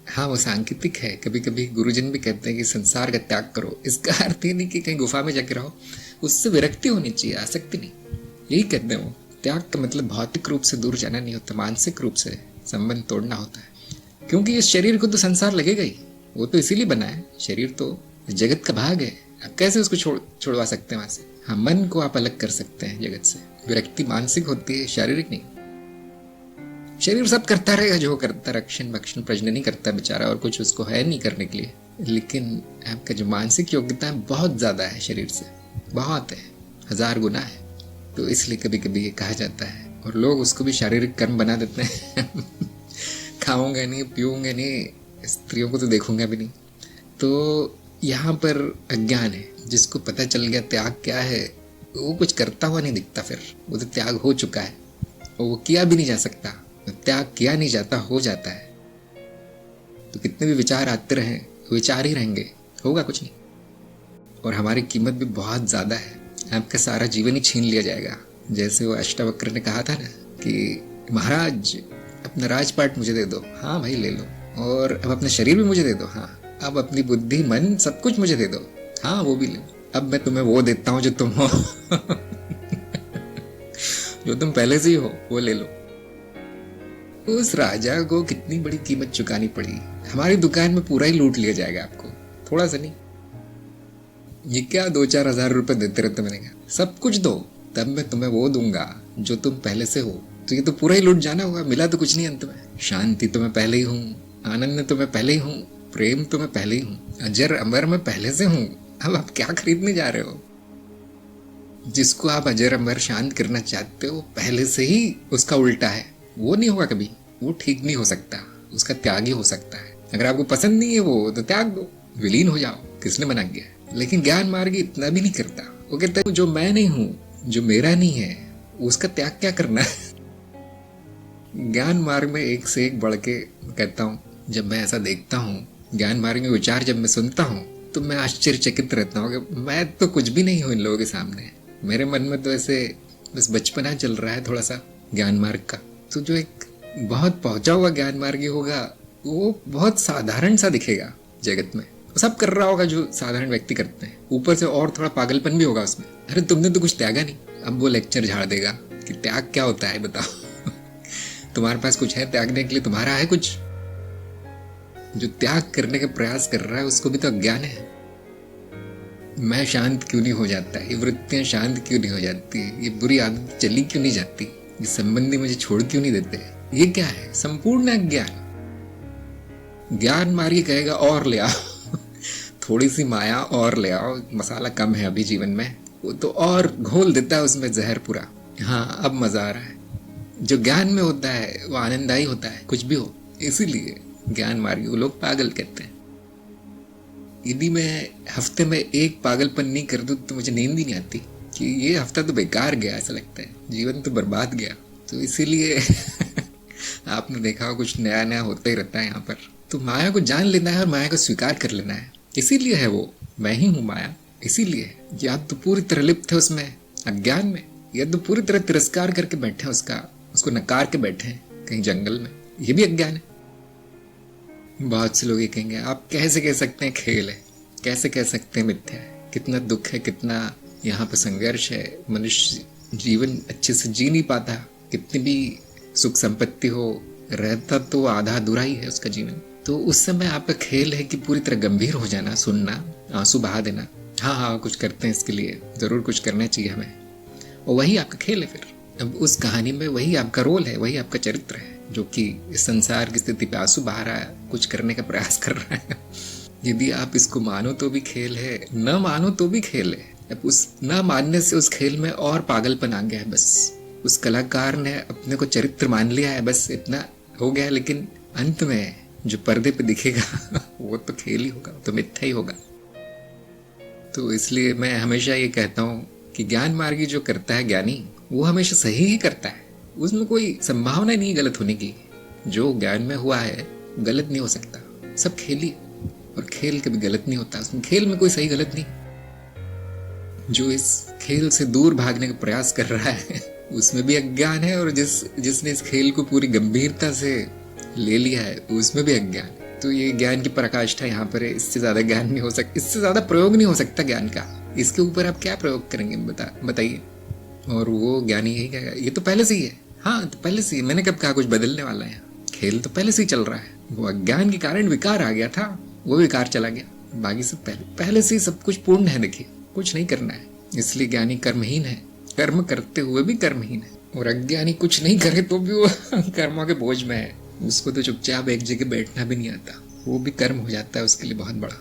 हाँ वो सांकेतिक है। कभी कभी गुरुजन भी कहते हैं कि संसार का त्याग करो। इसका अर्थ ये नहीं कि कहीं गुफा में जाके रहो, उससे विरक्ति होनी चाहिए, आसक्ति नहीं। यही कहते हैं वो। त्याग का मतलब भौतिक रूप से दूर जाना नहीं होता, मानसिक रूप से संबंध तोड़ना होता है। क्योंकि इस शरीर को तो संसार लगेगा ही, वो तो इसीलिए बना है। शरीर तो जगत का भाग है, आप कैसे उसको छुड़वा सकते हैं वहां से। हाँ, मन को आप अलग कर सकते हैं जगत से। विरक्ति मानसिक होती है, शारीरिक नहीं। शरीर सब करता रहेगा जो करता, रक्षण भक्षण प्रजनन ही करता है बेचारा, और कुछ उसको है नहीं करने के लिए। लेकिन आपका जो मानसिक योग्यता है बहुत ज्यादा है शरीर से, बहुत है, 1000 गुना है। तो इसलिए कभी कभी ये कहा जाता है, और लोग उसको भी शारीरिक कर्म बना देते हैं। खाऊंगा नहीं, पीऊंगा नहीं, स्त्रियों को तो देखूंगा भी नहीं। तो यहाँ पर अज्ञान है। जिसको पता चल गया त्याग क्या है, वो कुछ करता हुआ नहीं दिखता, फिर वो तो त्याग हो चुका है, और वो किया भी नहीं जा सकता। त्याग किया नहीं जाता, हो जाता है। तो कितने भी विचार आते रहे, विचार ही रहेंगे, होगा कुछ नहीं। और हमारी कीमत भी बहुत ज्यादा है, आपका सारा जीवन ही छीन लिया जाएगा। जैसे वो अष्टावक्र ने कहा था ना कि महाराज अपना राजपाट मुझे दे दो। हाँ भाई ले लो। और अब अपना शरीर भी मुझे दे दो। हाँ, अब अपनी बुद्धि मन सब कुछ मुझे दे दो। हाँ वो भी ले लो। अब मैं तुम्हें वो देता हूँ जो तुम हो। जो तुम पहले से ही हो, वो ले लो। उस राजा को कितनी बड़ी कीमत चुकानी पड़ी। हमारी दुकान में पूरा ही लूट लिया जाएगा आपको, थोड़ा सा नहीं। ये क्या 2-4 हजार रुपए देते रहते। मैंने कहा सब कुछ दो, तब मैं तुम्हें वो दूंगा जो तुम पहले से हो। तो ये तो पूरा ही लूट जाना होगा, मिला तो कुछ नहीं अंत में। शांति तो मैं पहले ही हूँ, आनंद तो मैं पहले ही हूँ, प्रेम तो मैं पहले ही हूँ, अजर अमर मैं पहले से हूँ। अब आप क्या खरीदने जा रहे हो? जिसको आप अजर अमर शांत करना चाहते हो, पहले से ही उसका उल्टा है। वो नहीं होगा कभी, वो ठीक नहीं हो सकता, उसका त्याग ही हो सकता है। अगर आपको पसंद नहीं है वो, तो त्याग दो, विलीन हो जाओ, किसने मना किया। लेकिन ज्ञान मार्ग इतना भी नहीं करता। वो कहता है जो मैं नहीं हूं, जो मेरा नहीं है, उसका त्याग क्या करना है। ज्ञान मार्ग में एक से एक बढ़ के कहता हूँ, जब मैं ऐसा देखता हूँ, ज्ञान मार्ग में विचार जब मैं सुनता हूँ, तो मैं आश्चर्यचकित रहता हूँ कि मैं तो कुछ भी नहीं हूँ इन लोगों के सामने। मेरे मन में तो ऐसे बस बचपना चल रहा है थोड़ा सा ज्ञान मार्ग का। तो जो एक बहुत पहुंचा हुआ ज्ञान मार्गी होगा, वो बहुत साधारण सा दिखेगा जगत में। वो सब कर रहा होगा जो साधारण व्यक्ति करते हैं, ऊपर से और थोड़ा पागलपन भी होगा उसमें। अरे तुमने तो कुछ त्यागा नहीं। अब वो लेक्चर झाड़ देगा कि त्याग क्या होता है बताओ। तुम्हारे पास कुछ है त्यागने के लिए? तुम्हारा है कुछ? जो त्याग करने का प्रयास कर रहा है उसको भी तो अज्ञान है। मैं शांत क्यों नहीं हो जाता, ये वृत्तियां शांत क्यों नहीं हो जाती, ये बुरी आदत चली क्यों नहीं जाती, ये संबंधी मुझे छोड़ क्यों नहीं देते, ये क्या है? संपूर्ण अज्ञान। ज्ञान मार्गी कहेगा और ले आओ। थोड़ी सी माया और ले आओ, मसाला कम है अभी जीवन में, वो तो और घोल देता है उसमें जहर पूरा। हाँ अब मजा आ रहा है। जो ज्ञान में होता है वो आनंददायी होता है, कुछ भी हो। इसीलिए ज्ञान मार्गी को लोग पागल कहते हैं। यदि मैं हफ्ते में एक पागलपन नहीं कर दूं तो मुझे नींद ही नहीं आती कि ये हफ्ता तो बेकार गया, ऐसा लगता है जीवन तो बर्बाद गया। तो इसीलिए आपने देखा कुछ नया नया होता ही रहता है यहाँ पर। तो माया को जान लेना है और माया को स्वीकार कर लेना है। इसीलिए है वो मैं ही हूँ माया। इसीलिए या तो पूरी तरह लिप्त है उसमें अज्ञान में, या तो पूरी तरह तिरस्कार करके बैठे हैं उसको नकार के बैठे हैं कहीं जंगल में। ये भी अज्ञान है। बहुत से लोग ये कहेंगे आप कैसे कह सकते हैं खेल है, कैसे कह सकते हैं मिथ्या है, कितना दुख है, कितना यहाँ पे संघर्ष है, मनुष्य जीवन अच्छे से जी नहीं पाता, कितनी भी सुख संपत्ति हो रहता तो आधा अधूरा ही है उसका जीवन। तो उस समय आपका खेल है कि पूरी तरह गंभीर हो जाना, सुनना, आंसू बहा देना। हाँ हाँ कुछ करते हैं इसके लिए, जरूर कुछ करना चाहिए हमें, और वही आपका खेल है। फिर अब उस कहानी में वही आपका रोल है, वही आपका चरित्र है, जो कि इस संसार की स्थिति पे आंसू बहा रहा है, कुछ करने का प्रयास कर रहा है। यदि आप इसको मानो तो भी खेल है, न मानो तो भी खेल है। अब उस न मानने से उस खेल में और पागलपन आ गया है। बस उस कलाकार ने अपने को चरित्र मान लिया है, बस इतना हो गया। लेकिन अंत में जो पर्दे पे दिखेगा वो तो खेल ही होगा, तो मिथ्या ही होगा। तो इसलिए मैं हमेशा ये कहता हूँ कि ज्ञान मार्गी जो करता है ज्ञानी, वो हमेशा सही ही करता है, उसमें कोई संभावना नहीं गलत होने की। जो ज्ञान में हुआ है गलत नहीं हो सकता, सब खेल ही, और खेल कभी गलत नहीं होता, उसमें खेल में कोई सही गलत नहीं। जो इस खेल से दूर भागने का प्रयास कर रहा है उसमें भी अज्ञान है, और जिसने इस खेल को पूरी गंभीरता से ले लिया है उसमें भी अज्ञान है। तो ये ज्ञान की पराकाष्ठा यहाँ पर है। इससे ज्यादा ज्ञान नहीं हो सकता, इससे ज्यादा प्रयोग नहीं हो सकता ज्ञान का। इसके ऊपर आप क्या प्रयोग करेंगे बताइए। और वो ज्ञानी यही कहेगा ये तो पहले से ही है। हाँ तो पहले से ही, मैंने कब कहा कुछ बदलने वाला है। खेल तो पहले से ही चल रहा है। वो अज्ञान के कारण विकार आ गया था, वो विकार चला गया। बाकी सब पहले से ही सब कुछ पूर्ण है। देखिए कुछ नहीं करना है, इसलिए ज्ञानी कर्महीन है। कर्म करते हुए भी कर्महीन है। और अज्ञानी कुछ नहीं करे तो भी वो कर्मों के बोझ में है। उसको तो चुपचाप एक जगह बैठना भी नहीं आता, वो भी कर्म हो जाता है उसके लिए बहुत बड़ा।